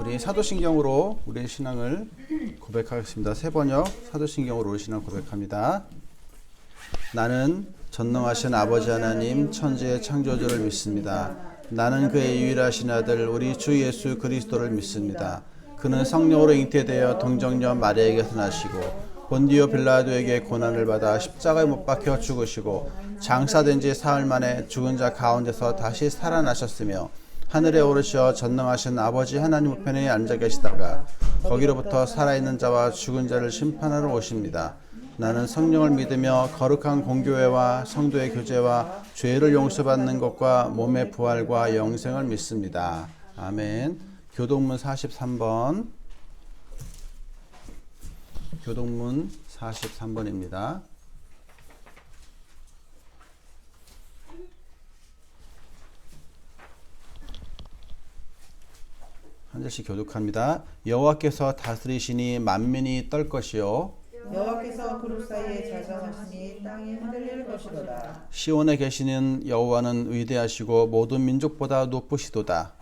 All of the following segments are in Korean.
우리 사도신경으로 우리의 신앙을 고백하겠습니다. 세 번역 사도신경으로 우리 신앙 고백합니다. 나는 전능하신 아버지 하나님 천지의 창조주를 믿습니다. 나는 그의 유일하신 아들 우리 주 예수 그리스도를 믿습니다. 그는 성령으로 잉태되어 동정녀 마리아에게서 나시고 본디오 빌라도에게 고난을 받아 십자가에 못 박혀 죽으시고 장사된 지 사흘 만에 죽은 자 가운데서 다시 살아나셨으며 하늘에 오르셔 전능하신 아버지 하나님 우편에 앉아 계시다가 거기로부터 살아있는 자와 죽은 자를 심판하러 오십니다. 나는 성령을 믿으며 거룩한 공교회와 성도의 교제와 죄를 용서받는 것과 몸의 부활과 영생을 믿습니다. 아멘. 교동문 43번. 교동문 43번입니다. 한 절씩 교독합니다. 여호와께서 다스리시니 만민이 떨 것이요 여호와께서 그룹 사이에 자정하시니 땅이 흔들릴 것이로다. 시온에 계시는 여호와는 위대하시고 모든 민족보다 높으시도다.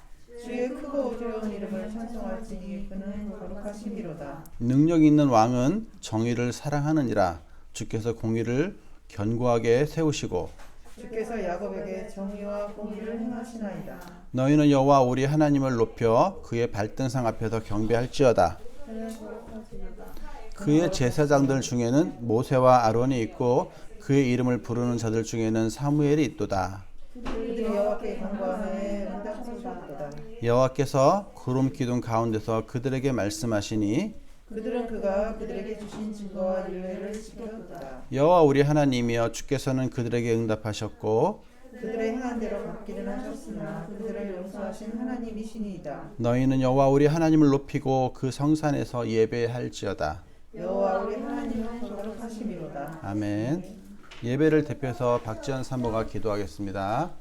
주의 크고 어지러운 이름을 찬송할지니 그는 거룩하시미로다. 능력 있는 왕은 정의를 사랑하느니라. 주께서 공의를 견고하게 세우시고 주께서 야곱에게 정의와 공의를 행하시나이다. 너희는 여호와 우리 하나님을 높여 그의 발등상 앞에서 경배할지어다. 그의 제사장들 중에는 모세와 아론이 있고 그의 이름을 부르는 자들 중에는 사무엘이 있도다. 그들이 여호와께 간구하에 응답하셨도다. 여호와께서 구름 기둥 가운데서 그들에게 말씀하시니 그들은 그가 그들에게 주신 증거와 율례를 지켰도다. 여호와 우리 하나님이여 주께서는 그들에게 응답하셨고 그들의 행한 대로 갚기는 하셨으나 그들을 용서하신 하나님이시니이다. 너희는 여호와 우리 하나님을 높이고 그 성산에서 예배할지어다. 여호와 우리 하나님은 거룩하시미로다. 아멘. 예배를 대표해서 박지연 사모가 기도하겠습니다.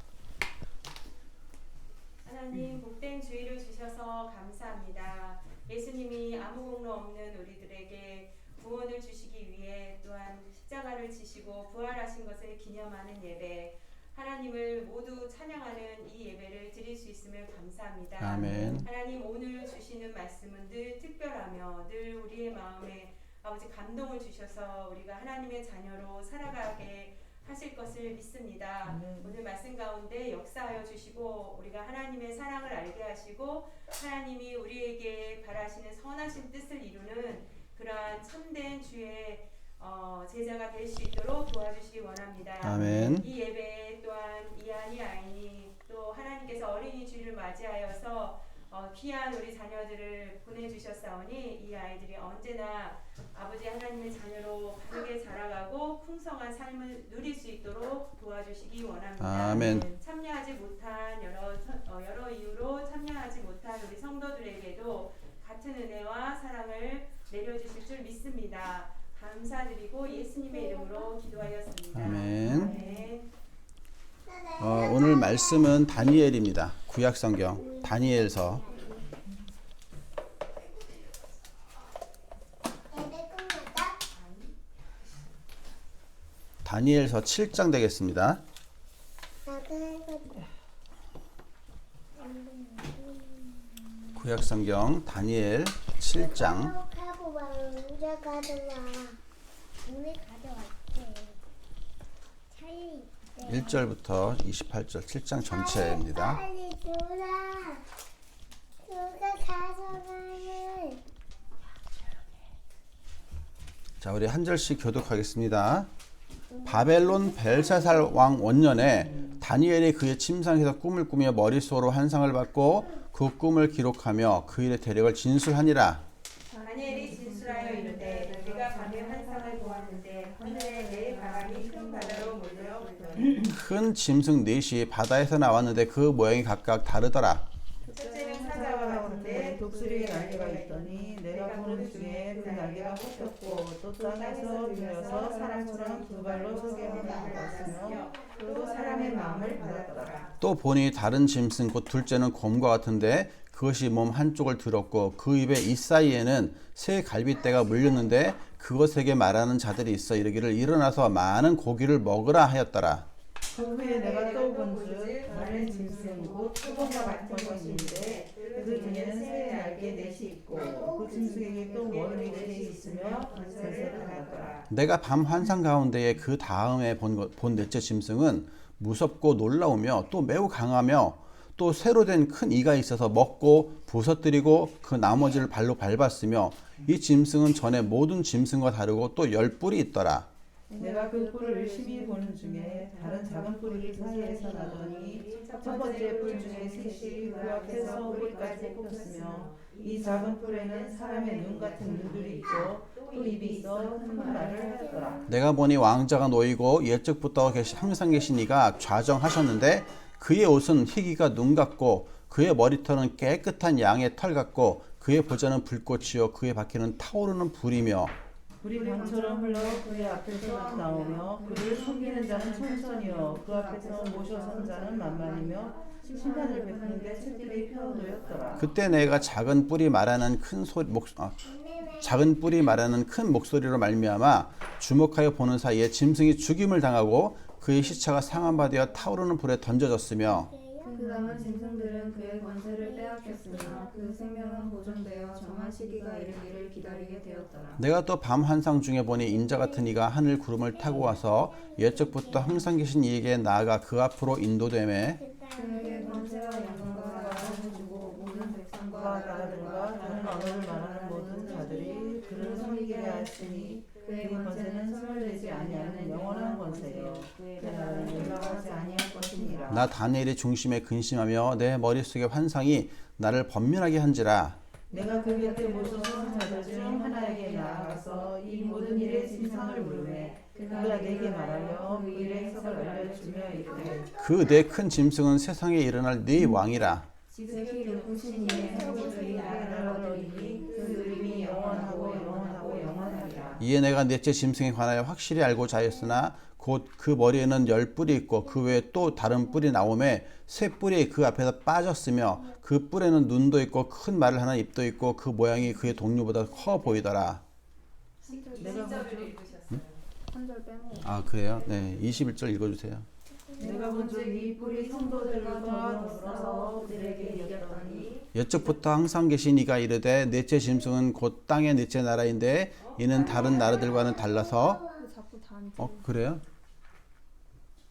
하나님 복된 주의를 주셔서 감사합니다. 예수님이 아무 공로 없는 우리들에게 구원을 주시기 위해 또한 십자가를 지시고 부활하신 것을 기념하는 예배, 하나님을 모두 찬양하는 이 예배를 드릴 수 있음을 감사합니다. 아멘. 하나님 오늘 주시는 말씀은 늘 특별하며 늘 우리의 마음에 아버지 감동을 주셔서 우리가 하나님의 자녀로 살아가게 하실 것을 믿습니다. 오늘 말씀 가운데 역사하여 주시고 우리가 하나님의 사랑을 알게 하시고 하나님이 우리에게 바라시는 선하신 뜻을 이루는 그러한 참된 주의 제자가 될 수 있도록 도와주시기 원합니다. 아멘. 이 예배에 또한 이한이 아이니 또 하나님께서 어린이 주일을 맞이하여서 귀한 우리 자녀들을 보내주셨사오니 이 아이들이 언제나 아버지 하나님의 자녀로 바르게 자라가고 풍성한 삶을 누릴 수 있도록 도와주시기 원합니다. 아멘. 참여하지 못한 여러 이유로 참여하지 못한 우리 성도들에게도 같은 은혜와 사랑을 내려주실 줄 믿습니다. 감사드리고 예수님의 이름으로 기도하였습니다. 아멘. 오늘 말씀은 다니엘입니다. 구약성경 다니엘서. 다니엘서 7장 되겠습니다. 구약성경 다니엘 7장 1절부터 28절 7장 전체입니다. 자, 우리 한 절씩 교독하겠습니다. 바벨론 벨사살 왕 원년에 다니엘이 그의 침상에서 꿈을 꾸며 머릿속으로 환상을 받고 그 꿈을 기록하며 그 일의 대략을 진술하니라. 다니엘이 진술하여 이르되 내가 밤에 환상을 보았는데 하늘에 네 바람이 큰 바다로 몰려오더니 큰 짐승 넷이 바다에서 나왔는데 그 모양이 각각 다르더라. 첫째는 사자와 같은데 독수리의 날개가 있더니 내가 보는 중에 그 날개가 꺾였고 또 땅에서 밀려서 사람처럼 두 발로 서게 하는 것 같으며 또 사람의 마음을 받았더라. 또 보니 다른 짐승 곧 둘째는 곰과 같은데 그것이 몸 한쪽을 들었고 그 입에 이 사이에는 새 갈빗대가 물렸는데 그것에게 말하는 자들이 있어 이르기를 일어나서 많은 고기를 먹으라 하였더라. 그 후에 내가 또 본즉 다른 짐승 곧 표범과 같은 것인데 그 중에는 새 날개 있고 그 짐승에게 또 머리 밑에 있으며 권세를 받았더라. 내가 밤 환상 가운데에 그 다음에 본 넷째 짐승은 무섭고 놀라우며 또 매우 강하며 또 새로 된 큰 이가 있어서 먹고 부서뜨리고 그 나머지를 발로 밟았으며 이 짐승은 전에 모든 짐승과 다르고 또 10뿔이 있더라. 내가 그 뿔을 심히 보는 중에 다른 작은 뿔이 사이에서 나더니 첫 번째 뿔 중에 셋이 그 앞에서 뿌리까지 뽑혔으며 이 작은 뿔에는 사람의 눈 같은 눈들이 있고 또 입이 있어 큰 말을 하더라. 내가 보니 왕자가 놓이고 옛적부터 항상 계신 이가 좌정하셨는데 그의 옷은 희기가 눈 같고 그의 머리털은 깨끗한 양의 털 같고 그의 보좌는 불꽃이요 그의 바퀴는 타오르는 불이며 불이 강처럼 흘러 그의 앞에서 나오며 그를 섬기는 자는 천천히요 그 앞에서 모셔선 자는 만만이며 심판을 베푸는데 채들이 펴놓였더라. 그때 내가 작은 뿔이 말하는 큰 목소리로 말미암아 주목하여 보는 사이에 짐승이 죽임을 당하고 그의 시체가 상함받아 타오르는 불에 던져졌으며 그 남은 짐승들은 그의 권세를 빼앗겼으나 그 생명은 보존되어 정한 시기가 이르기를 기다리게 되었더라. 내가 또 밤 환상 중에 보니 인자 같은 이가 하늘 구름을 타고 와서 옛적부터 항상 계신 이에게 나아가 그 앞으로 인도되매 그에게 권세와 영광과 나라를 주고 모든 백성과 나라들과 다른 언어를 말하는 모든 자들이 그를 섬기게 하시니 그의 권세는 소멸되지 아니하는 영원한 권세요 그의 나라는 멸망하지 아니할 것이니라. 나 다니엘이 중심에 근심하며 내 머릿속의 환상이 나를 번민하게 한지라. 내가 그 곁에 모셔선 자들 중 하나에게 나아가서 이 모든 일의 진상을 물으매 그가 내게 말하며 그 일의 해석을 알려주며 이르되 그 네 큰 짐승은 세상에 일어날 네 왕이라. 지극히 높으신 이의 성부들이 나라를 얻으리니 그 이름이 영원하고 영원하고 영원하리라. 이에 내가 넷째 짐승에 관하여 확실히 알고자 하였으나 곧 그 머리에는 10뿔이 있고 그 외에 또 다른 뿔이 나오매 새 뿔이 그 앞에서 빠졌으며 그 뿔에는 눈도 있고 큰 말을 하는 입도 있고 그 모양이 그의 동류보다 커 보이더라. 내가 20절을 읽으셨어요. 한 절 빼먹어. 아 그래요? 네, 21절 읽어주세요. 내가 먼저 이 뿔이 성도들과 더불어서 그들에게 여겼더니 옛적부터 항상 계신 이가 이르되 넷째 짐승은 곧 땅의 넷째 나라인데 이는 다른 나라들과는 달라서 자꾸 다 그래요?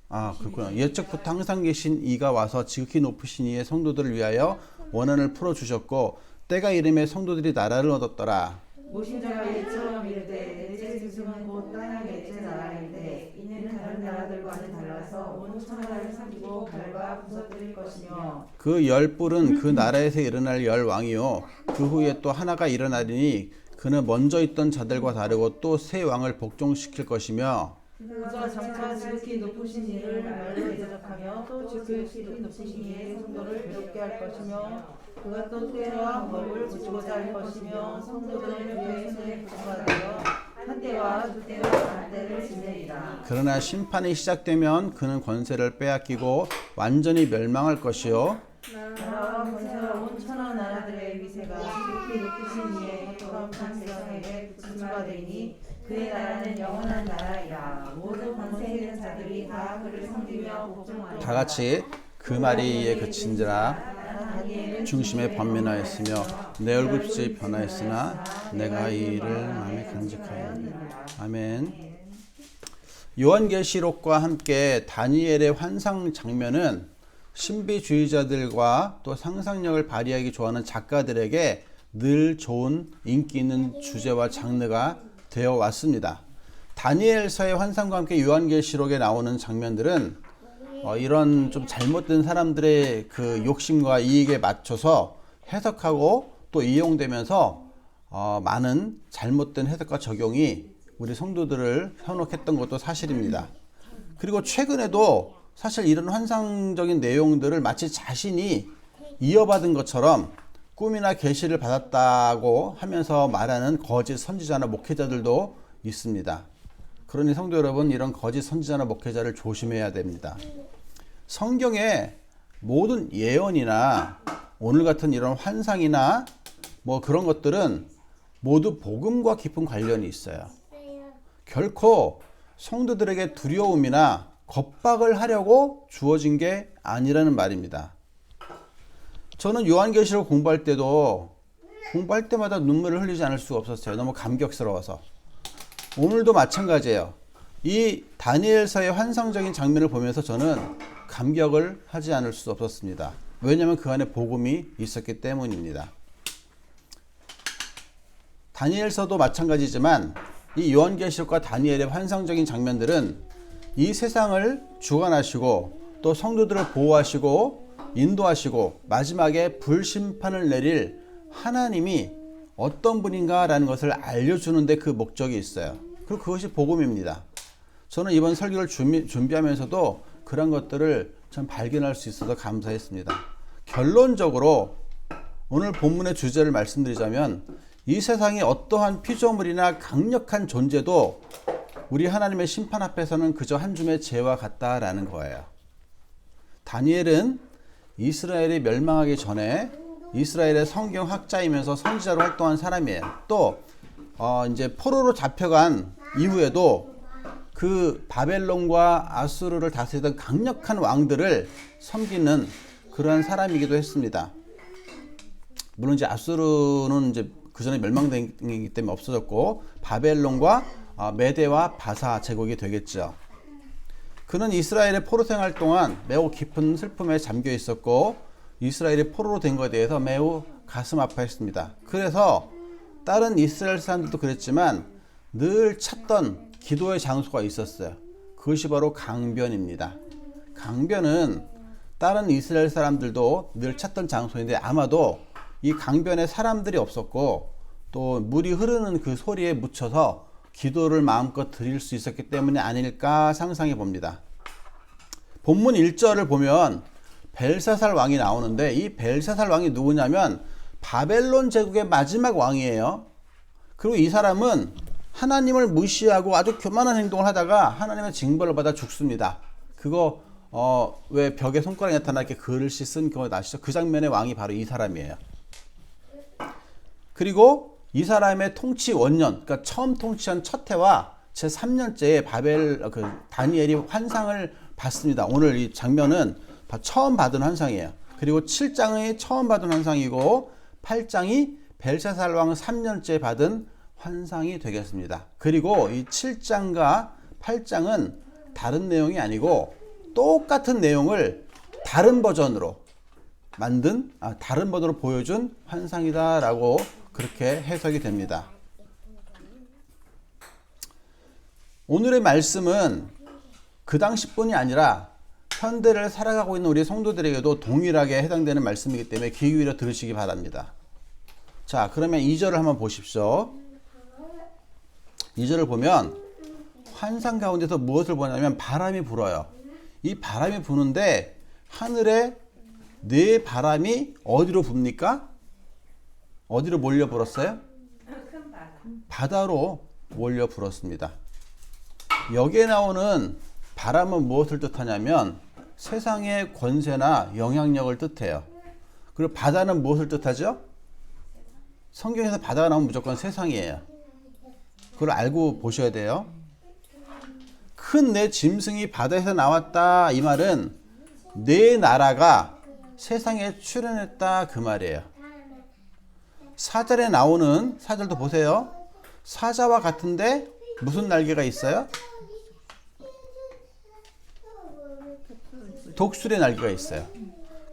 아 그렇구나. 옛적부터 항상 계신 이가 와서 지극히 높으신 이의 성도들을 위하여 원한을 풀어주셨고 때가 이름에 성도들이 나라를 얻었더라. 모신 자가 이처럼 이르되 넷째 짐승은 곧 땅의 넷째 나라인데 이는 다른 나라들과는 달라서 온 천하를 삼키고 밟아 부서뜨릴 것이며 그 10뿔은 그 나라에서 일어날 10왕이요 그 후에 또 하나가 일어나리니 그는 먼저 있던 자들과 다르고 또 새 왕을 복종시킬 것이며 그가 장차 지극히 높으신 이를 말로 대적하며 또 지극히 높으신 이의 성도를 괴롭게 할 것이며 그가 또 때와 법을 고치고자 할 것이며 성도들을 그의 손에 붙여가 되어 한 때와 두 때와 반 때를 지내리라. 그러나 심판이 시작되면 그는 권세를 빼앗기고 완전히 멸망할 것이요 나라와 권세와 온 천하 나라들의 위세가 지극히 높으신 이의 거룩한 세상에 붙임바 되니 그의 나라는 영원한 나라이라. 모든 권세 있는 자들이 다 그를 섬기며 복종하리라. 다 같이 그 말이 이에 그친지라. 중심에 번민하였으며 내 얼굴빛이 변하였으나 내가 이 일을 마음에 간직하였노니. 아멘. 요한계시록과 함께 다니엘의 환상 장면은 신비주의자들과 또 상상력을 발휘하기 좋아하는 작가들에게 늘 좋은 인기 있는 주제와 장르가 되어 왔습니다. 다니엘서의 환상과 함께 요한계시록에 나오는 장면들은 이런 좀 잘못된 사람들의 그 욕심과 이익에 맞춰서 해석하고 또 이용되면서 많은 잘못된 해석과 적용이 우리 성도들을 현혹했던 것도 사실입니다. 그리고 최근에도 사실 이런 환상적인 내용들을 마치 자신이 이어받은 것처럼 꿈이나 계시를 받았다고 하면서 말하는 거짓 선지자나 목회자들도 있습니다. 그러니 성도 여러분, 이런 거짓 선지자나 목회자를 조심해야 됩니다. 성경의 모든 예언이나 오늘 같은 이런 환상이나 뭐 그런 것들은 모두 복음과 깊은 관련이 있어요. 결코 성도들에게 두려움이나 겁박을 하려고 주어진 게 아니라는 말입니다. 저는 요한계시록 공부할 때도 공부할 때마다 눈물을 흘리지 않을 수가 없었어요. 너무 감격스러워서. 오늘도 마찬가지예요. 이 다니엘서의 환상적인 장면을 보면서 저는 감격을 하지 않을 수 없었습니다. 왜냐하면 그 안에 복음이 있었기 때문입니다. 다니엘서도 마찬가지지만 이 요한계시록과 다니엘의 환상적인 장면들은 이 세상을 주관하시고 또 성도들을 보호하시고 인도하시고 마지막에 불심판을 내릴 하나님이 어떤 분인가라는 것을 알려주는데 그 목적이 있어요. 그리고 그것이 복음입니다. 저는 이번 설교를 준비하면서도 그런 것들을 참 발견할 수 있어서 감사했습니다. 결론적으로 오늘 본문의 주제를 말씀드리자면 이 세상에 어떠한 피조물이나 강력한 존재도 우리 하나님의 심판 앞에서는 그저 한 줌의 재와 같다라는 거예요. 다니엘은 이스라엘이 멸망하기 전에 이스라엘의 성경학자이면서 선지자로 활동한 사람이에요. 또 이제 포로로 잡혀간 이후에도 그 바벨론과 아수르를 다스리던 강력한 왕들을 섬기는 그러한 사람이기도 했습니다. 물론 이제 아수르는 이제 그 전에 멸망되기 때문에 없어졌고 바벨론과 메대와 바사 제국이 되겠죠. 그는 이스라엘의 포로 생활 동안 매우 깊은 슬픔에 잠겨 있었고 이스라엘이 포로로 된 것에 대해서 매우 가슴 아파했습니다. 그래서 다른 이스라엘 사람들도 그랬지만 늘 찾던 기도의 장소가 있었어요. 그것이 바로 강변입니다. 강변은 다른 이스라엘 사람들도 늘 찾던 장소인데 아마도 이 강변에 사람들이 없었고 또 물이 흐르는 그 소리에 묻혀서 기도를 마음껏 드릴 수 있었기 때문이 아닐까 상상해 봅니다. 본문 1절을 보면 벨사살 왕이 나오는데 이 벨사살 왕이 누구냐면 바벨론 제국의 마지막 왕이에요. 그리고 이 사람은 하나님을 무시하고 아주 교만한 행동을 하다가 하나님의 징벌을 받아 죽습니다. 그거 왜 벽에 손가락이 나타나 이렇게 글씨 쓴 거 아시죠? 그 장면의 왕이 바로 이 사람이에요. 그리고 이 사람의 통치 원년, 그러니까 처음 통치한 첫 해와 제 3년째에 다니엘이 환상을 받습니다. 오늘 이 장면은 처음 받은 환상이에요. 그리고 7장이 처음 받은 환상이고 8장이 벨사살 왕 3년째 받은 환상이 되겠습니다. 그리고 이 7장과 8장은 다른 내용이 아니고 똑같은 내용을 다른 버전으로 다른 버전으로 보여준 환상이다라고 그렇게 해석이 됩니다. 오늘의 말씀은 그 당시뿐이 아니라 현대를 살아가고 있는 우리 성도들에게도 동일하게 해당되는 말씀이기 때문에 귀 기울여 들으시기 바랍니다. 자, 그러면 2절을 한번 보십시오. 2절을 보면 환상 가운데서 무엇을 보냐면 바람이 불어요. 이 바람이 부는데 하늘에 네 바람이 어디로 붑니까? 어디로 몰려 불었어요? 큰 바람. 바다로 몰려 불었습니다. 여기에 나오는 바람은 무엇을 뜻하냐면 세상의 권세나 영향력을 뜻해요. 그리고 바다는 무엇을 뜻하죠? 성경에서 바다가 나오면 무조건 세상이에요. 그걸 알고 보셔야 돼요. 큰 내 짐승이 바다에서 나왔다 이 말은 내 나라가 세상에 출현했다 그 말이에요. 4절에 나오는 4절도 보세요. 사자와 같은데 무슨 날개가 있어요? 독수리의 날개가 있어요.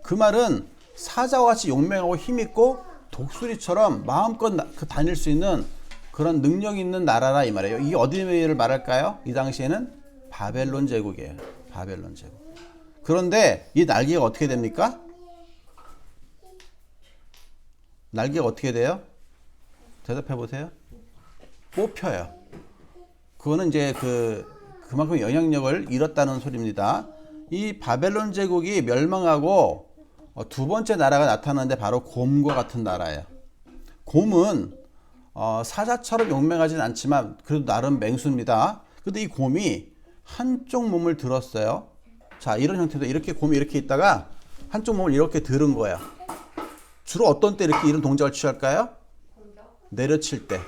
그 말은 사자와 같이 용맹하고 힘있고 독수리처럼 마음껏 다닐 수 있는 그런 능력 있는 나라라 이 말이에요. 이게 어디를 말할까요? 이 당시에는 바벨론 제국이에요. 바벨론 제국. 그런데 이 날개가 어떻게 됩니까? 날개가 어떻게 돼요? 대답해 보세요. 뽑혀요. 그거는 이제 그만큼 영향력을 잃었다는 소리입니다. 이 바벨론 제국이 멸망하고 두 번째 나라가 나타나는데 바로 곰과 같은 나라예요. 곰은 사자처럼 용맹하진 않지만 그래도 나름 맹수입니다. 근데 이 곰이 한쪽 몸을 들었어요. 자, 이런 형태도 이렇게 곰이 이렇게 있다가 한쪽 몸을 이렇게 들은 거예요. 주로 어떤 때 이렇게 이런 동작을 취할까요? 내려칠 때.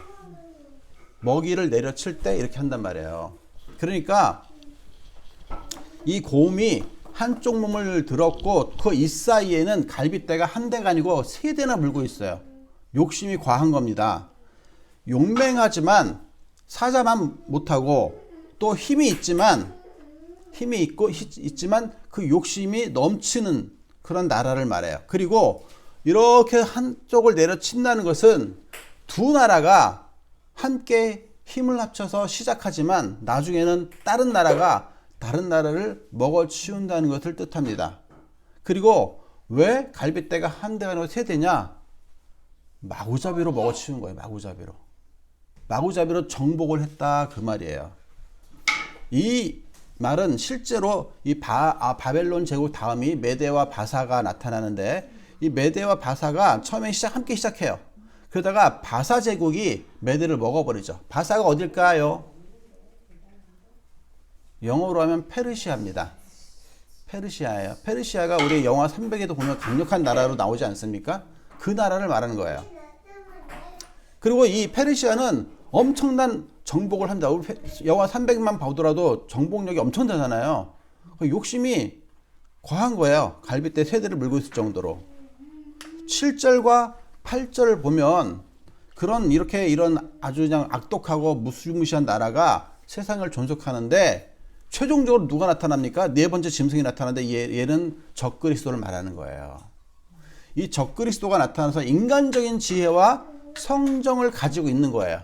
먹이를 내려칠 때 이렇게 한단 말이에요. 그러니까 이 곰이 한쪽 몸을 들었고 그 이 사이에는 갈빗대가 한 대가 아니고 세 대나 물고 있어요. 욕심이 과한 겁니다. 용맹하지만 사자만 못하고 또 힘이 있지만 그 욕심이 넘치는 그런 나라를 말해요. 그리고 이렇게 한쪽을 내려친다는 것은 두 나라가 함께 힘을 합쳐서 시작하지만 나중에는 다른 나라가 다른 나라를 먹어치운다는 것을 뜻합니다. 그리고 왜 갈빗대가 한 대가 아니고 세 대냐? 마구잡이로 먹어치운 거예요. 마구잡이로 정복을 했다 그 말이에요. 이 말은 실제로 이 바벨론 제국 다음이 메대와 바사가 나타나는데 이 메대와 바사가 처음에 함께 시작해요. 그러다가 바사 제국이 메대를 먹어버리죠. 바사가 어딜까요? 영어로 하면 페르시아입니다. 페르시아예요. 페르시아가 우리 영화 300에도 보면 강력한 나라로 나오지 않습니까? 그 나라를 말하는 거예요. 그리고 이 페르시아는 엄청난 정복을 합니다. 우리 영화 300만 보더라도 정복력이 엄청나잖아요. 욕심이 과한 거예요. 갈빗대 세 대를 물고 있을 정도로. 7절과 8절을 보면 이런 아주 그냥 악독하고 무시무시한 나라가 세상을 존속하는데 최종적으로 누가 나타납니까? 네 번째 짐승이 나타나는데 얘는 적그리스도를 말하는 거예요. 이 적그리스도가 나타나서 인간적인 지혜와 성정을 가지고 있는 거예요.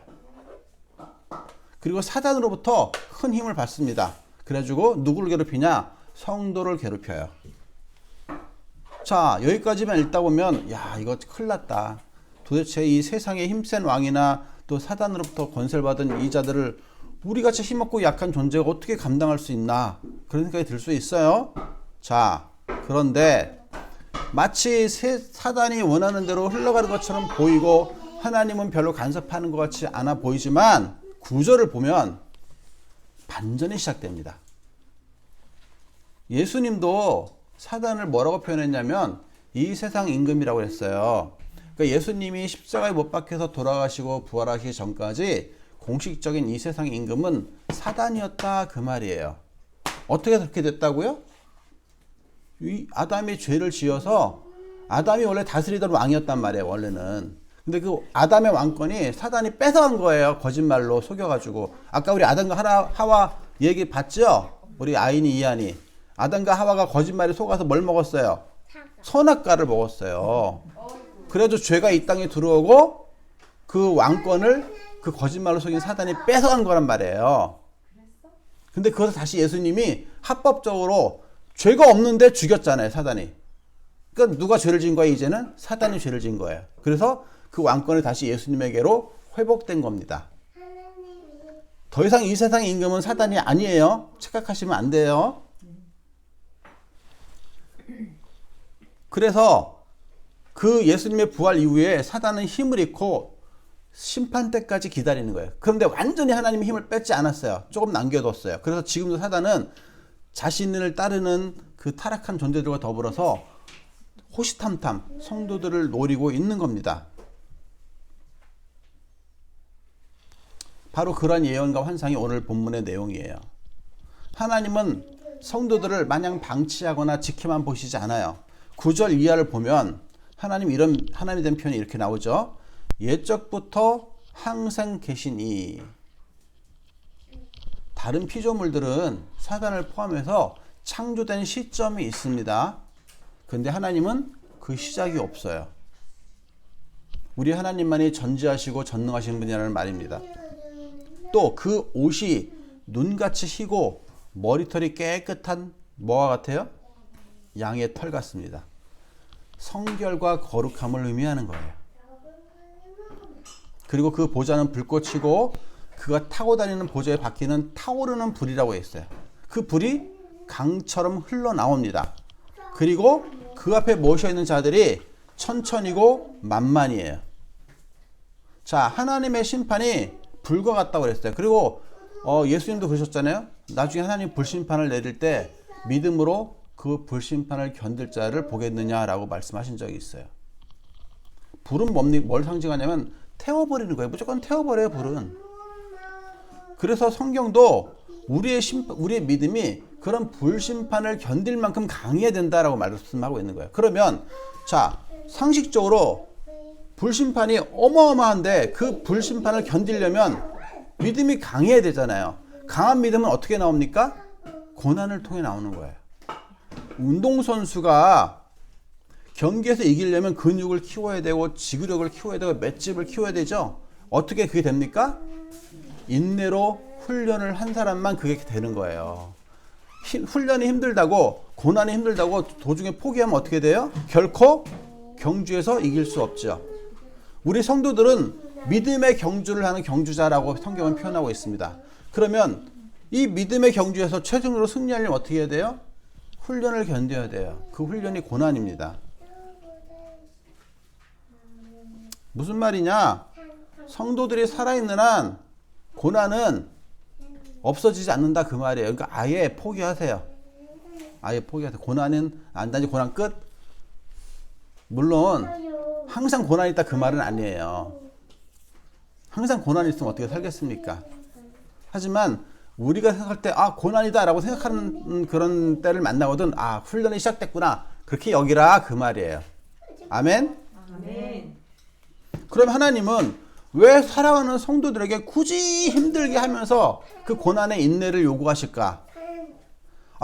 그리고 사단으로부터 큰 힘을 받습니다. 그래가지고 누구를 괴롭히냐? 성도를 괴롭혀요. 자, 여기까지만 읽다 보면 야, 이거 큰일 났다. 도대체 이 세상의 힘센 왕이나 또 사단으로부터 권세를 받은 이 자들을 우리같이 힘없고 약한 존재가 어떻게 감당할 수 있나, 그런 생각이 들 수 있어요. 자, 그런데 마치 사단이 원하는 대로 흘러가는 것처럼 보이고 하나님은 별로 간섭하는 것 같지 않아 보이지만 구절을 보면 반전이 시작됩니다. 예수님도 사단을 뭐라고 표현했냐면 이 세상 임금이라고 했어요. 그러니까 예수님이 십자가에 못 박혀서 돌아가시고 부활하시기 전까지 공식적인 이 세상 임금은 사단이었다 그 말이에요. 어떻게 그렇게 됐다고요? 이 아담이 죄를 지어서 아담이 원래 다스리던 왕이었단 말이에요. 원래는. 근데 그 아담의 왕권이 사단이 뺏어간 거예요. 거짓말로 속여가지고. 아까 우리 아담과 하와 얘기 봤죠? 우리 아인이 이한이. 아담과 하와가 거짓말에 속아서 뭘 먹었어요? 선악과를 먹었어요. 그래도 죄가 이 땅에 들어오고 그 왕권을 그 거짓말로 속인 사단이 뺏어간 거란 말이에요. 근데 그것을 다시 예수님이 합법적으로 죄가 없는데 죽였잖아요, 사단이. 그러니까 누가 죄를 지은 거예요, 이제는? 사단이 죄를 지은 거예요. 그래서 그 왕권이 다시 예수님에게로 회복된 겁니다. 더 이상 이 세상의 임금은 사단이 아니에요. 착각하시면 안 돼요. 그래서 그 예수님의 부활 이후에 사단은 힘을 잃고 심판 때까지 기다리는 거예요. 그런데 완전히 하나님이 힘을 뺏지 않았어요. 조금 남겨뒀어요. 그래서 지금도 사단은 자신을 따르는 그 타락한 존재들과 더불어서 호시탐탐 성도들을 노리고 있는 겁니다. 바로 그런 예언과 환상이 오늘 본문의 내용이에요. 하나님은 성도들을 마냥 방치하거나 지켜만 보시지 않아요. 9절 이하를 보면 하나님이 된 표현이 이렇게 나오죠. 옛적부터 항상 계시니. 다른 피조물들은 사단을 포함해서 창조된 시점이 있습니다. 그런데 하나님은 그 시작이 없어요. 우리 하나님만이 전지하시고 전능하신 분이라는 말입니다. 또 그 옷이 눈같이 희고 머리털이 깨끗한 뭐와 같아요? 양의 털 같습니다. 성결과 거룩함을 의미하는 거예요. 그리고 그 보좌는 불꽃이고 그가 타고 다니는 보좌에 박히는 타오르는 불이라고 했어요. 그 불이 강처럼 흘러나옵니다. 그리고 그 앞에 모셔있는 자들이 천천히고 만만이에요. 자, 하나님의 심판이 불과 같다고 그랬어요. 그리고 예수님도 그러셨잖아요. 나중에 하나님 불심판을 내릴 때 믿음으로 그 불심판을 견딜 자를 보겠느냐라고 말씀하신 적이 있어요. 불은 뭘 상징하냐면 태워버리는 거예요. 무조건 태워버려요, 불은. 그래서 성경도 우리의 믿음이 그런 불심판을 견딜 만큼 강해야 된다라고 말씀하고 있는 거예요. 그러면 자, 상식적으로 불심판이 어마어마한데 그 불심판을 견디려면 믿음이 강해야 되잖아요. 강한 믿음은 어떻게 나옵니까? 고난을 통해 나오는 거예요. 운동선수가 경기에서 이기려면 근육을 키워야 되고 지구력을 키워야 되고 맷집을 키워야 되죠. 어떻게 그게 됩니까? 인내로 훈련을 한 사람만 그게 되는 거예요. 훈련이 힘들다고, 고난이 힘들다고 도중에 포기하면 어떻게 돼요? 결코 경주에서 이길 수 없죠. 우리 성도들은 믿음의 경주를 하는 경주자라고 성경은 표현하고 있습니다. 그러면 이 믿음의 경주에서 최종적으로 승리하려면 어떻게 해야 돼요? 훈련을 견뎌야 돼요. 그 훈련이 고난입니다. 무슨 말이냐? 성도들이 살아있는 한 고난은 없어지지 않는다 그 말이에요. 그러니까 아예 포기하세요. 아예 포기하세요. 고난은 안 단지 고난 끝. 물론 항상 고난이 있다 그 말은 아니에요. 항상 고난이 있으면 어떻게 살겠습니까? 하지만 우리가 생각할 때 고난이다 라고 생각하는 그런 때를 만나거든 훈련이 시작됐구나 그렇게 여기라 그 말이에요. 아멘? 아멘. 그럼 하나님은 왜 살아가는 성도들에게 굳이 힘들게 하면서 그 고난의 인내를 요구하실까?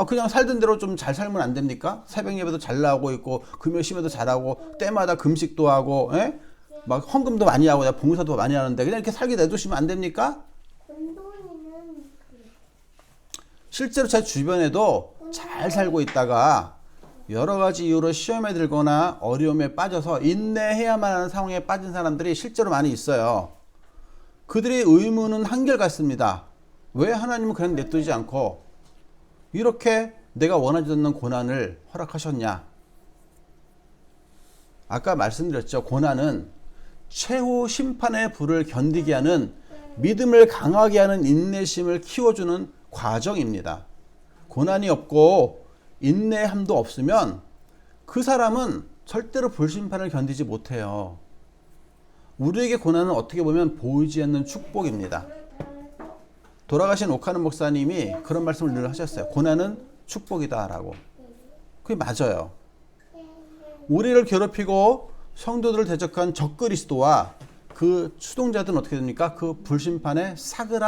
그냥 살던 대로 좀 잘 살면 안 됩니까? 새벽 예배도 잘 나오고 있고 금요 심에도 잘하고 때마다 금식도 하고 막 헌금도 많이 하고 봉사도 많이 하는데 그냥 이렇게 살게 내두시면 안 됩니까? 실제로 제 주변에도 잘 살고 있다가 여러 가지 이유로 시험에 들거나 어려움에 빠져서 인내해야만 하는 상황에 빠진 사람들이 실제로 많이 있어요. 그들의 의문은 한결같습니다. 왜 하나님은 그냥 냅두지 않고 이렇게 내가 원하지 않는 고난을 허락하셨냐? 아까 말씀드렸죠. 고난은 최후 심판의 불을 견디게 하는 믿음을 강하게 하는 인내심을 키워주는 과정입니다. 고난이 없고 인내함도 없으면 그 사람은 절대로 불심판을 견디지 못해요. 우리에게 고난은 어떻게 보면 보이지 않는 축복입니다. 돌아가신 오카는 목사님이 그런 말씀을 늘 하셨어요. 고난은 축복이다 라고. 그게 맞아요. 우리를 괴롭히고 성도들을 대적한 적그리스도와 그 추동자들은 어떻게 됩니까? 그 불심판에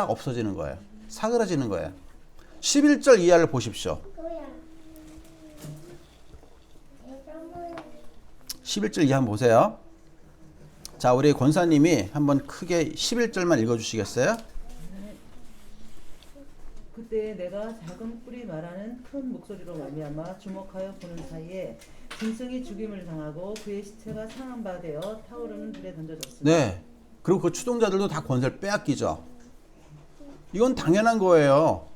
없어지는 거예요. 사그라지는 거예요. 11절 이하를 보십시오. 11절 이하 한번 보세요. 자, 우리 권사님이 한번 크게 11절만 읽어주시겠어요? 그때 내가 작은 뿔이 말하는 큰 목소리로 말미암아 주목하여 보는 사이에 짐승이 죽임을 당하고 그의 시체가 상한 바 되어 타오르는 불에 던져졌습니다. 네. 그리고 그 추동자들도 다 권세를 빼앗기죠. 이건 당연한 거예요.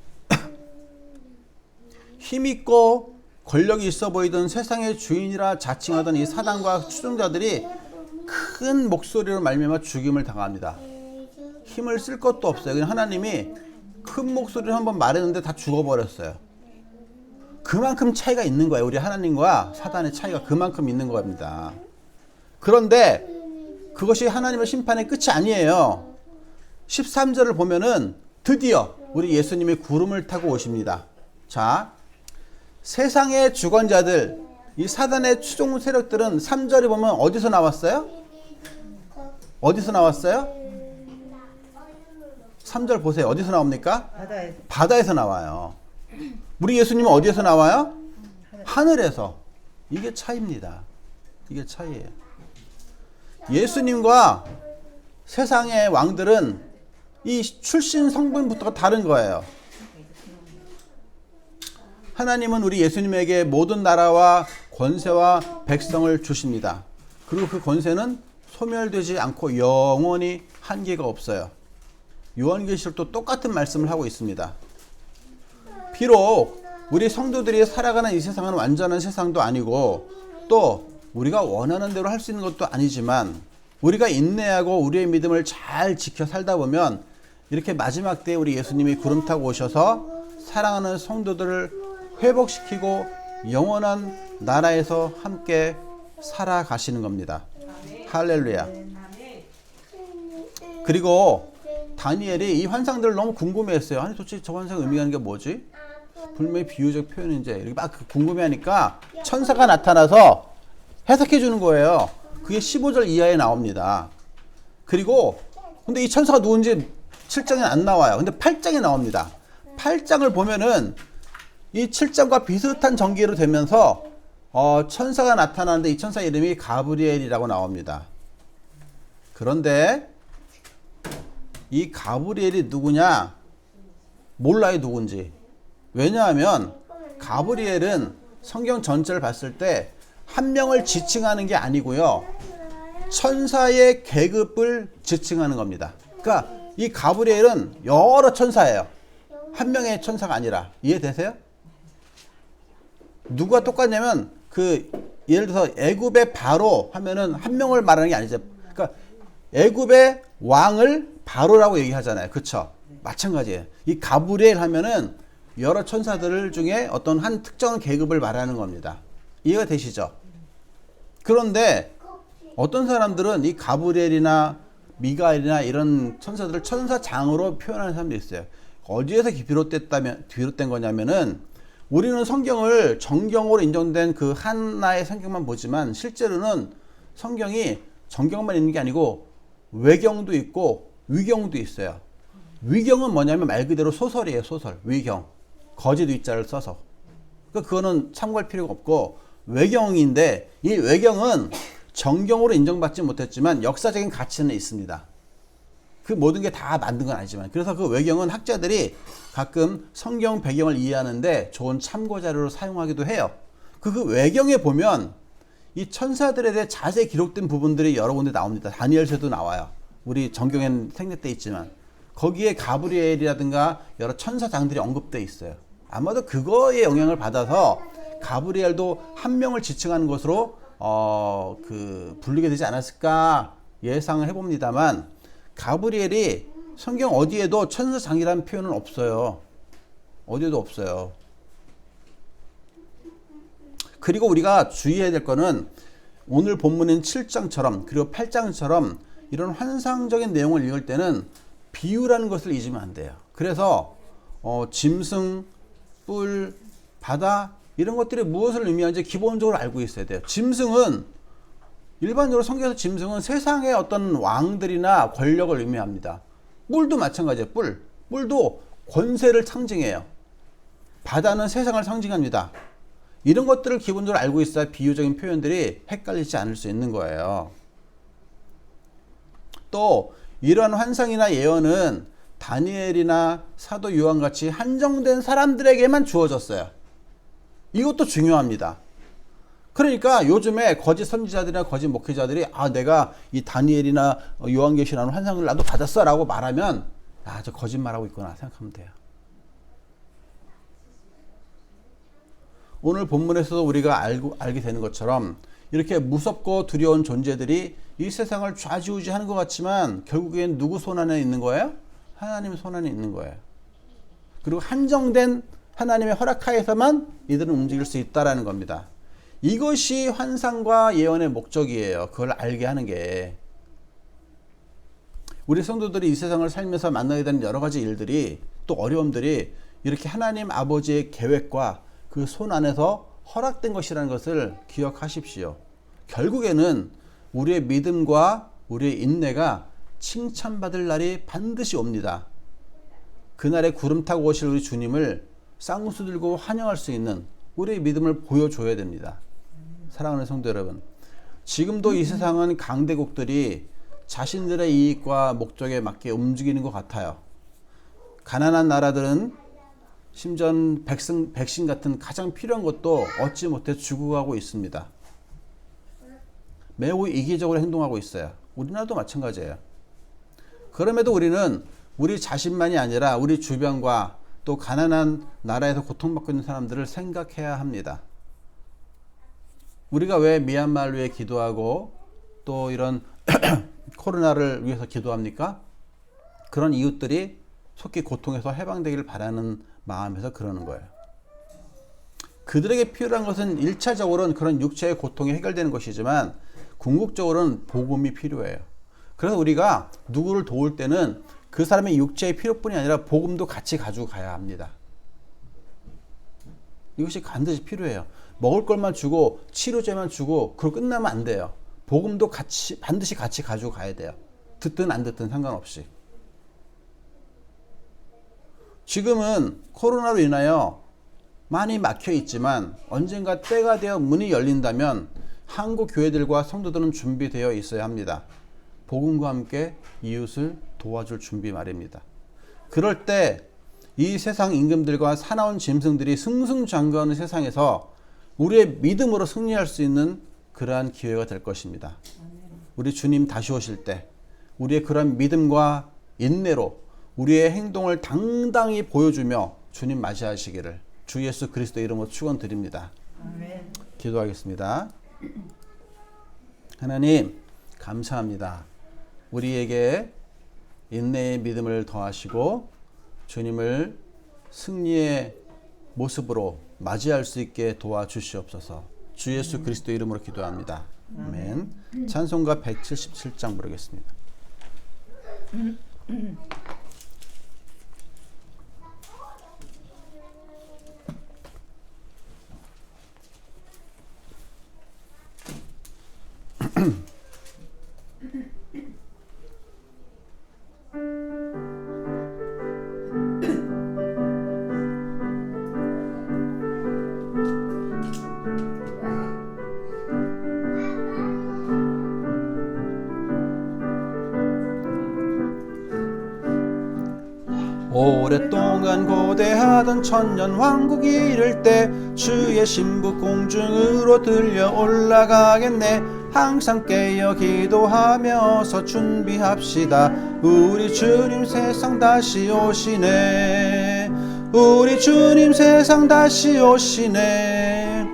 힘있고 권력이 있어 보이던 세상의 주인이라 자칭하던 이 사단과 추종자들이 큰 목소리로 말미암아 죽임을 당합니다. 힘을 쓸 것도 없어요. 그냥 하나님이 큰 목소리로 한번 말했는데 다 죽어버렸어요. 그만큼 차이가 있는 거예요. 우리 하나님과 사단의 차이가 그만큼 있는 겁니다. 그런데 그것이 하나님의 심판의 끝이 아니에요. 13절을 보면은 드디어 우리 예수님이 구름을 타고 오십니다. 자, 세상의 주권자들, 이 사단의 추종 세력들은 3절에 보면 어디서 나왔어요? 어디서 나왔어요? 3절 보세요. 어디서 나옵니까? 바다에서 나와요. 우리 예수님은 어디에서 나와요? 하늘에서. 이게 차이입니다. 이게 차이예요. 예수님과 세상의 왕들은 이 출신 성분부터가 다른 거예요. 하나님은 우리 예수님에게 모든 나라와 권세와 백성을 주십니다. 그리고 그 권세는 소멸되지 않고 영원히 한계가 없어요. 요한계시록도 똑같은 말씀을 하고 있습니다. 비록 우리 성도들이 살아가는 이 세상은 완전한 세상도 아니고 또 우리가 원하는 대로 할 수 있는 것도 아니지만 우리가 인내하고 우리의 믿음을 잘 지켜 살다 보면 이렇게 마지막 때에 우리 예수님이 구름 타고 오셔서 사랑하는 성도들을 회복시키고 영원한 나라에서 함께 살아가시는 겁니다. 할렐루야. 그리고 다니엘이 이 환상들을 너무 궁금해했어요. 아니 도대체 저 환상 의미가 있는 게 뭐지? 분명히 비유적 표현인지 이렇게 막 궁금해하니까 천사가 나타나서 해석해 주는 거예요. 그게 15절 이하에 나옵니다. 그리고 근데 이 천사가 누군지 7장에 안 나와요. 근데 8장에 나옵니다. 8장을 보면은 이 7장과 비슷한 전개로 되면서 천사가 나타나는데 이 천사 이름이 가브리엘이라고 나옵니다. 그런데 이 가브리엘이 누구냐? 몰라요, 누군지. 왜냐하면 가브리엘은 성경 전체를 봤을 때 한 명을 지칭하는 게 아니고요. 천사의 계급을 지칭하는 겁니다. 그러니까 이 가브리엘은 여러 천사예요. 한 명의 천사가 아니라. 이해되세요? 누가 똑같냐면 예를 들어서 애굽의 바로 하면은 한 명을 말하는 게 아니죠. 그러니까 애굽의 왕을 바로라고 얘기하잖아요. 그렇죠? 마찬가지예요. 이 가브리엘 하면은 여러 천사들 중에 어떤 한 특정한 계급을 말하는 겁니다. 이해가 되시죠? 그런데 어떤 사람들은 이 가브리엘이나 미가엘이나 이런 천사들을 천사장으로 표현하는 사람도 있어요. 어디에서 비롯된 거냐면은 우리는 성경을 정경으로 인정된 그 하나의 성경만 보지만 실제로는 성경이 정경만 있는 게 아니고 외경도 있고 위경도 있어요. 위경은 뭐냐면 말 그대로 소설이에요. 소설. 위경. 거짓 위자를 써서. 그러니까 그거는 참고할 필요가 없고 외경인데 이 외경은 정경으로 인정받지 못했지만 역사적인 가치는 있습니다. 그 모든 게 다 만든 건 아니지만 그래서 그 외경은 학자들이 가끔 성경 배경을 이해하는데 좋은 참고 자료로 사용하기도 해요. 그 외경에 보면 이 천사들에 대해 자세히 기록된 부분들이 여러 군데 나옵니다. 다니엘서도 나와요. 우리 정경엔 생략돼 있지만 거기에 가브리엘이라든가 여러 천사장들이 언급돼 있어요. 아마도 그거에 영향을 받아서 가브리엘도 한 명을 지칭하는 것으로 부르게 되지 않았을까 예상을 해봅니다만 가브리엘이 성경 어디에도 천사장이라는 표현은 없어요. 어디에도 없어요. 그리고 우리가 주의해야 될 거는 오늘 본문인 7장처럼 그리고 8장처럼 이런 환상적인 내용을 읽을 때는 비유라는 것을 잊으면 안 돼요. 그래서 짐승, 뿔, 바다 이런 것들이 무엇을 의미하는지 기본적으로 알고 있어야 돼요. 짐승은 일반적으로 성경에서 짐승은 세상의 어떤 왕들이나 권력을 의미합니다. 뿔도 마찬가지예요. 뿔도 권세를 상징해요. 바다는 세상을 상징합니다. 이런 것들을 기본적으로 알고 있어야 비유적인 표현들이 헷갈리지 않을 수 있는 거예요. 또 이런 환상이나 예언은 다니엘이나 사도 요한같이 한정된 사람들에게만 주어졌어요. 이것도 중요합니다. 그러니까 요즘에 거짓 선지자들이나 거짓 목회자들이 내가 이 다니엘이나 요한계시라는 환상을 나도 받았어 라고 말하면 저 거짓말하고 있구나 생각하면 돼요. 오늘 본문에서도 우리가 알게 되는 것처럼 이렇게 무섭고 두려운 존재들이 이 세상을 좌지우지하는 것 같지만 결국엔 누구 손 안에 있는 거예요? 하나님 손 안에 있는 거예요. 그리고 한정된 하나님의 허락하에서만 이들은 움직일 수 있다라는 겁니다. 이것이 환상과 예언의 목적이에요. 그걸 알게 하는 게. 우리 성도들이 이 세상을 살면서 만나게 되는 여러 가지 일들이 또 어려움들이 이렇게 하나님 아버지의 계획과 그 손 안에서 허락된 것이라는 것을 기억하십시오. 결국에는 우리의 믿음과 우리의 인내가 칭찬받을 날이 반드시 옵니다. 그날에 구름 타고 오실 우리 주님을 쌍수 들고 환영할 수 있는 우리의 믿음을 보여줘야 됩니다. 사랑하는 성도 여러분, 지금도 이 세상은 강대국들이 자신들의 이익과 목적에 맞게 움직이는 것 같아요. 가난한 나라들은 심지어 백신 같은 가장 필요한 것도 얻지 못해 죽어가고 있습니다. 매우 이기적으로 행동하고 있어요. 우리나라도 마찬가지예요. 그럼에도 우리는 우리 자신만이 아니라 우리 주변과 또 가난한 나라에서 고통받고 있는 사람들을 생각해야 합니다. 우리가 왜 미얀마를 위해 기도하고 또 이런 코로나를 위해서 기도합니까? 그런 이웃들이 속히 고통에서 해방되기를 바라는 마음에서 그러는 거예요. 그들에게 필요한 것은 1차적으로는 그런 육체의 고통이 해결되는 것이지만 궁극적으로는 복음이 필요해요. 그래서 우리가 누구를 도울 때는 그 사람의 육체의 필요뿐이 아니라 복음도 같이 가지고 가야 합니다. 이것이 반드시 필요해요. 먹을 것만 주고 치료제만 주고 그걸 끝나면 안 돼요. 복음도 반드시 같이 가지고 가야 돼요. 듣든 안 듣든 상관없이. 지금은 코로나로 인하여 많이 막혀 있지만 언젠가 때가 되어 문이 열린다면 한국 교회들과 성도들은 준비되어 있어야 합니다. 복음과 함께 이웃을 도와줄 준비 말입니다. 그럴 때 이 세상 임금들과 사나운 짐승들이 승승장구하는 세상에서 우리의 믿음으로 승리할 수 있는 그러한 기회가 될 것입니다. 우리 주님 다시 오실 때 우리의 그러한 믿음과 인내로 우리의 행동을 당당히 보여주며 주님 맞이하시기를 주 예수 그리스도 이름으로 축원드립니다. 아멘. 기도하겠습니다. 하나님 감사합니다. 우리에게 인내의 믿음을 더하시고 주님을 승리의 모습으로 맞이할 수 있게 도와주시옵소서. 주 예수 그리스도 이름으로 기도합니다. 아멘. 찬송가 177장 부르겠습니다. 오랫동안 고대하던 천년 왕국이 이를 때 주의 신부 공중으로 들려 올라가겠네. 항상 깨어 기도하면서 준비합시다. 우리 주님 세상 다시 오시네. 우리 주님 세상 다시 오시네.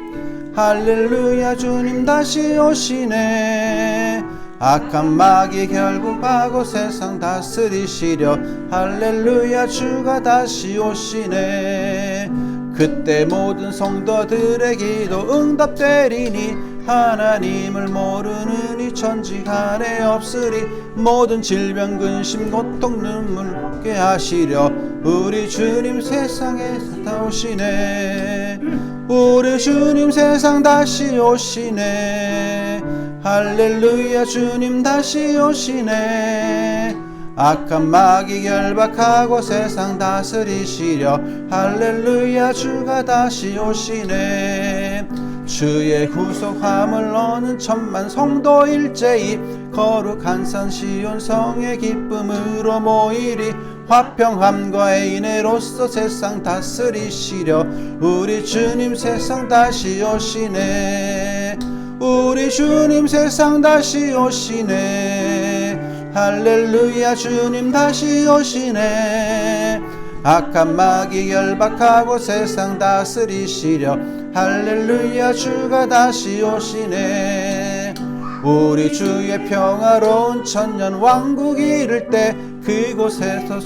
할렐루야 주님 다시 오시네. 악한 마귀 결국하고 세상 다스리시려. 할렐루야 주가 다시 오시네. 그때 모든 성도들의 기도 응답되리니 하나님을 모르는 이 천지간에 없으리. 모든 질병 근심 고통 눈물 없게 하시려. 우리 주님 세상에서 다 오시네. 우리 주님 세상 다시 오시네. 할렐루야 주님 다시 오시네. 악한 마귀 결박하고 세상 다스리시려. 할렐루야 주가 다시 오시네. 주의 구속함을 얻는 천만 성도 일제히 거룩한 산 시온 성의 기쁨으로 모이리. 화평함과 인애로서 세상 다스리시려. 우리 주님 세상 다시 오시네. 우리 주님 세상 다시 오시네. 할렐루야 주님 다시 오시네. 악한 마귀 결박하고 세상 다스리시려. 할렐루야 주가 다시 오시네. 우리 주의 평화로운 천년 왕국이 이를 때 그곳에서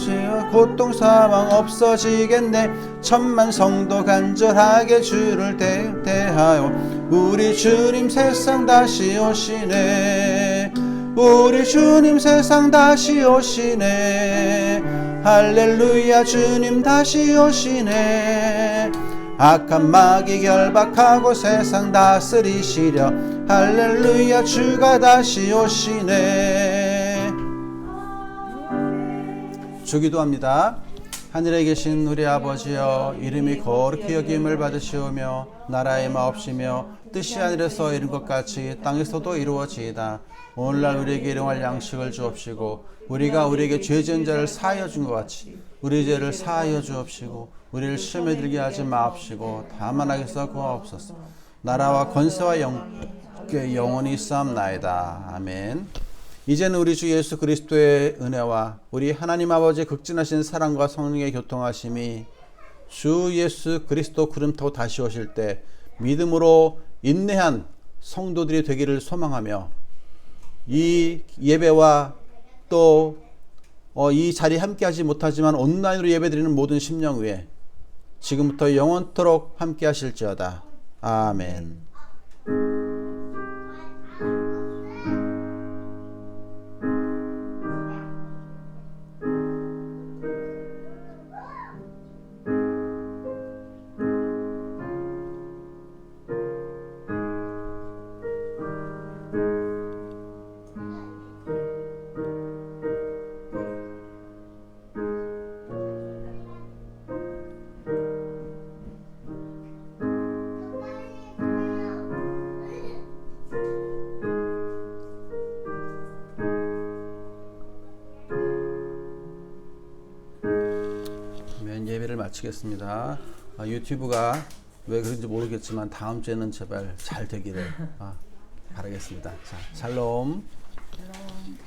고통 사망 없어지겠네. 천만 성도 간절하게 주를 대하여. 우리 주님 세상 다시 오시네. 우리 주님 세상 다시 오시네. 할렐루야 주님 다시 오시네. 악한 마귀 결박하고 세상 다스리시려. 할렐루야 주가 다시 오시네. 주기도합니다. 하늘에 계신 우리 아버지여, 이름이 거룩히 여김을 받으시오며 나라의 마옵시며 뜻이 하늘에서 이룬 것 같이 땅에서도 이루어지이다. 오늘날 우리에게 일용할 양식을 주옵시고 우리가 우리에게 죄 지은 자를 사하여 준 것 같이 우리 죄를 사하여 주옵시고 우리를 시험에 들게 하지 마옵시고 다만 악에서 구하옵소서. 나라와 권세와 영원히 있사옵나이다. 아멘. 이제는 우리 주 예수 그리스도의 은혜와 우리 하나님 아버지의 극진하신 사랑과 성령의 교통하심이 주 예수 그리스도 구름 타고 다시 오실 때 믿음으로 인내한 성도들이 되기를 소망하며 이 예배와 또 이 자리에 함께하지 못하지만 온라인으로 예배드리는 모든 심령 위에 지금부터 영원토록 함께 하실지어다. 아멘. 마치겠습니다. 유튜브가 왜 그런지 모르겠지만 다음 주에는 제발 잘 되기를 바라겠습니다. 자, 샬롬. 샬롬.